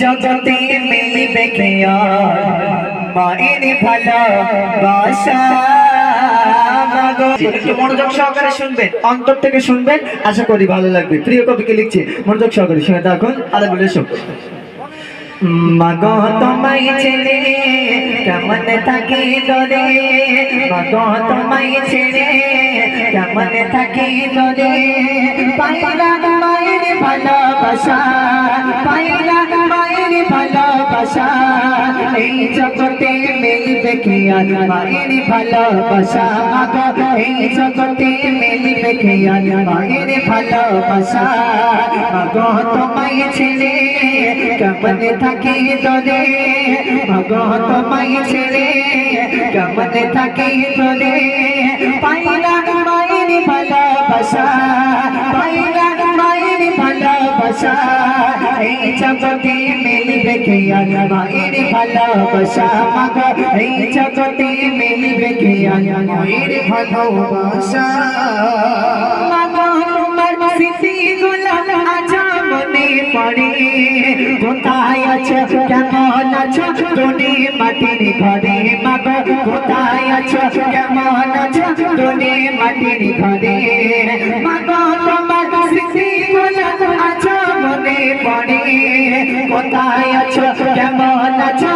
জগতে মিলবে কে আর মায়ের ভালোবাসা। একটু মনোযোগ সহকারে শুনবেন, অন্তর থেকে শুনবেন, আশা করি ভালো লাগবে। প্রিয় কবিকে লিখছে, মনোযোগ সহকারে শুনে থাকুন। আরে বলে শোন। মাগো তোমায় ছেড়ে কেমন থাকি তোরে, মাগো তোমায় ছেড়ে কেমন থাকি তোরে, পাইলা মায়ের ভালোবাসা, পাইলা মায়ের ভালোবাসা, এই জগতে মিলবে কি আর মায়ের ভালোবাসা। মাগো এই জগতে মিলবে কি আর মায়ের ভালোবাসা, মাগো তোমায় ছেড়ে কেমন থাকি তোরে, মাগো তোমায় ছেড়ে কেমন থাকি তোরে, পাইলা মায়ের ভালোবাসা, পাইলা মায়ের ভালোবাসা, এই জগতে মিলবে কি আর মায়ের ভালোবাসা। মাগো এই জগতে মিলবে কি আর মায়ের ভালোবাসা। মাগো তোমার স্মৃতিগুলো আজ মনে পড়ে, কোথায় আছো কেমন আছো তোরে মাটির ঘরে, মাগো কোথায় আছো কেমন আছো তোরে মাটির ঘরে, মাগো তোমার স্মৃতিগুলো আজ মনে পড়ে, কোথায় আছো কেমন আছো